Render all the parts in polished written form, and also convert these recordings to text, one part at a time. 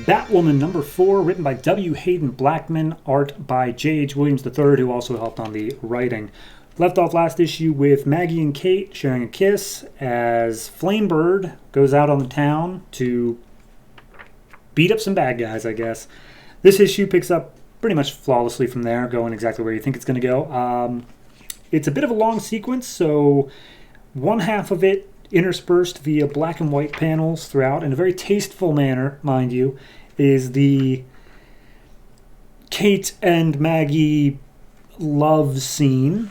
Batwoman number 4, written by W. Hayden Blackman, art by J.H. Williams III, who also helped on the writing. Left off last issue with Maggie and Kate sharing a kiss as Flamebird goes out on the town to beat up some bad guys, I guess. This issue picks up pretty much flawlessly from there, going exactly where you think it's going to go. It's a bit of a long sequence, so one half of it interspersed via black and white panels throughout in a very tasteful manner, mind you, is the Kate and Maggie love scene.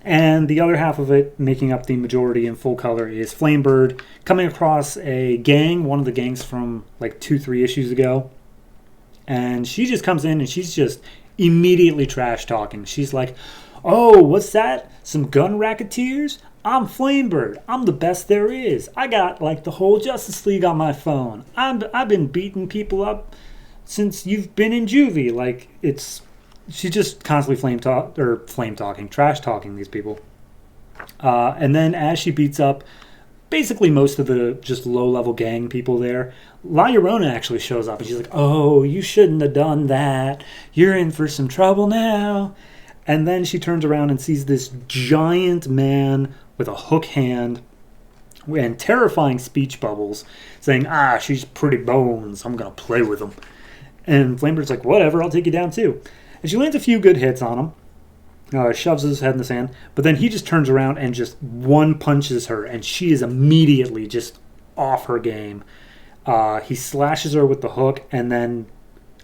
And the other half of it, making up the majority in full color, is Flamebird coming across a gang, one of the gangs from like 2-3 issues ago. And she just comes in and she's just immediately trash talking. She's like, "Oh, what's that? Some gun racketeers? I'm Flamebird. I'm the best there is. I got like the whole Justice League on my phone. I've been beating people up since you've been in juvie." Like, she's just constantly flame talking, trash talking these people. And then as she beats up basically most of the just low-level gang people there, La Llorona actually shows up and she's like, "Oh, you shouldn't have done that. You're in for some trouble now." And then she turns around and sees this giant man with a hook hand and terrifying speech bubbles saying, "She's pretty bones. I'm going to play with them." And Flamebird's like, "Whatever, I'll take you down too." And she lands a few good hits on him, shoves his head in the sand, but then he just turns around and just one punches her, and she is immediately just off her game. He slashes her with the hook, and then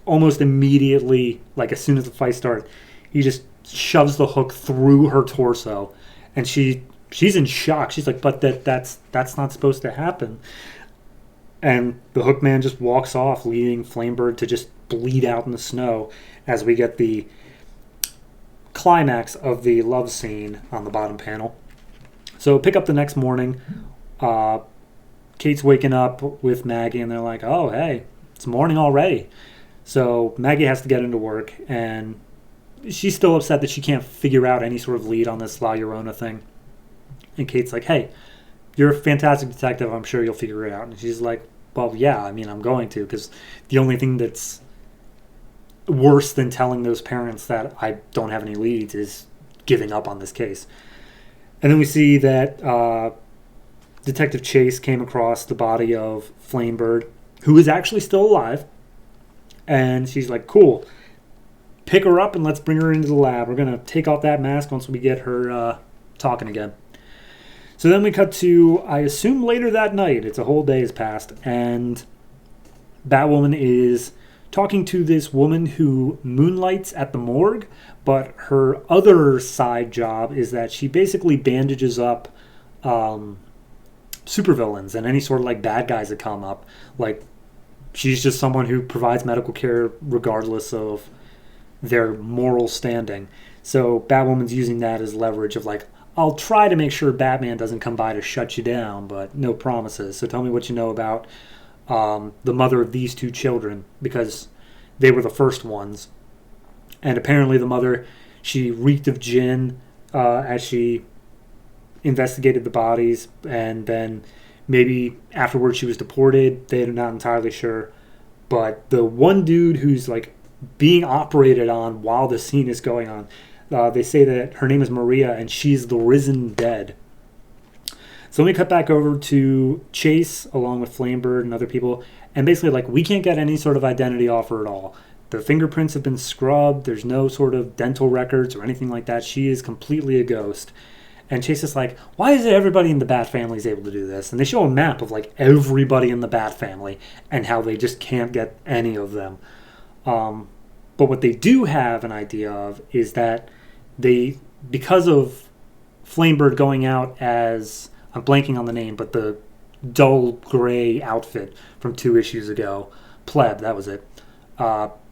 almost immediately, like as soon as the fight starts, he just shoves the hook through her torso, and she's in shock. She's like, "But that's not supposed to happen." And the hook man just walks off, leaving Flamebird to just bleed out in the snow as we get the climax of the love scene on the bottom panel. So pick up the next morning. Kate's waking up with Maggie, and they're like, "Oh, hey, it's morning already." So Maggie has to get into work, and she's still upset that she can't figure out any sort of lead on this La Llorona thing. And Kate's like, "Hey, you're a fantastic detective. I'm sure you'll figure it out." And she's like, "Well, yeah, I mean, I'm going to, because the only thing that's worse than telling those parents that I don't have any leads is giving up on this case." And then we see that Detective Chase came across the body of Flamebird, who is actually still alive. And she's like, "Cool. Pick her up and let's bring her into the lab. We're going to take off that mask once we get her talking again." So then we cut to, I assume, later that night. It's a whole day has passed. And Batwoman is talking to this woman who moonlights at the morgue. But her other side job is that she basically bandages up supervillains and any sort of like bad guys that come up. Like, she's just someone who provides medical care regardless of their moral standing. So Batwoman's using that as leverage of like, "I'll try to make sure Batman doesn't come by to shut you down, but no promises. So tell me what you know about the mother of these 2 children," because they were the first ones. And apparently the mother, she reeked of gin as she investigated the bodies, and then maybe afterwards she was deported. They're not entirely sure. But the one dude who's like being operated on while the scene is going on, they say that her name is Maria, and she's the risen dead. So let me cut back over to Chase along with Flamebird and other people, and basically like, we can't get any sort of identity off her at all. The fingerprints have been scrubbed. There's no sort of dental records or anything like that. She is completely a ghost. And Chase is like, "Why is it everybody in the Bat family is able to do this?" And they show a map of like everybody in the Bat family and how they just can't get any of them. But what they do have an idea of is that they, because of Flamebird going out as, I'm blanking on the name, but the dull gray outfit from 2 issues ago, Pleb, that was it.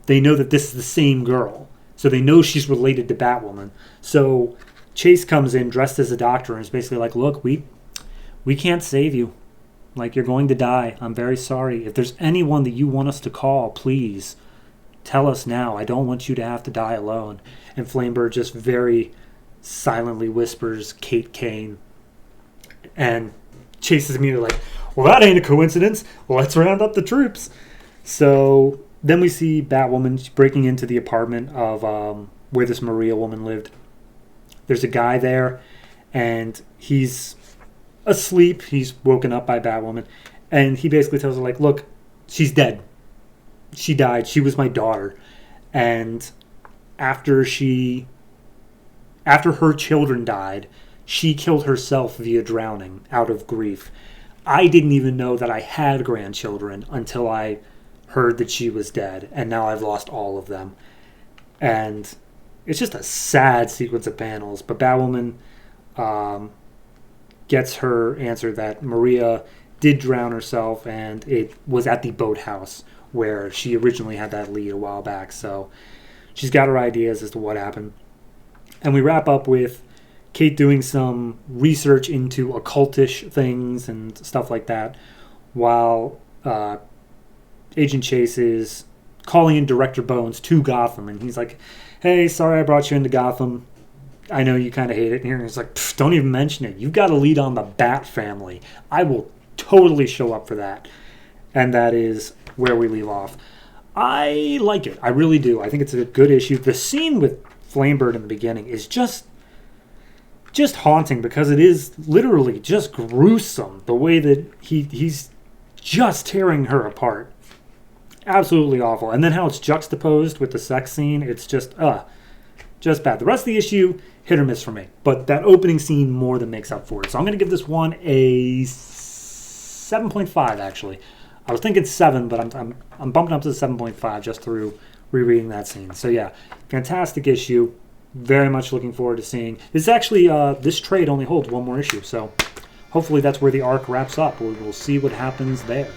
They know that this is the same girl. So they know she's related to Batwoman. So Chase comes in dressed as a doctor and is basically like, "Look, we can't save you. Like, you're going to die. I'm very sorry. If there's anyone that you want us to call, please tell us now. I don't want you to have to die alone." And Flamebird just very silently whispers, "Kate Kane." And Chase is immediately like, "Well, that ain't a coincidence. Let's round up the troops." So then we see Batwoman breaking into the apartment of where this Maria woman lived. There's a guy there, and he's asleep. He's woken up by Batwoman, and he basically tells her, like, look, she's dead. She died. She was my daughter. And after her children died, she killed herself via drowning out of grief. I didn't even know that I had grandchildren until I heard that she was dead, and now I've lost all of them. And it's just a sad sequence of panels. But Batwoman gets her answer that Maria did drown herself, and it was at the boathouse where she originally had that lead a while back. So she's got her ideas as to what happened. And we wrap up with Kate doing some research into occultish things and stuff like that, while Agent Chase is calling in Director Bones to Gotham. And he's like, hey, sorry I brought you into Gotham. I know you kind of hate it here. And he's like, don't even mention it. You've got to lead on the Bat family. I will totally show up for that. And that is where we leave off. I like it. I really do. I think it's a good issue. The scene with Flamebird in the beginning is just haunting, because it is literally just gruesome the way that he's just tearing her apart. Absolutely awful. And then how it's juxtaposed with the sex scene, it's just bad. The rest of the issue, hit or miss for me. But that opening scene more than makes up for it. So I'm going to give this one a 7.5, actually. I was thinking 7, but I'm bumping up to the 7.5 just through rereading that scene. So yeah, fantastic issue. Very much looking forward to seeing. This actually, this trade only holds one more issue, so hopefully that's where the arc wraps up. We'll see what happens there.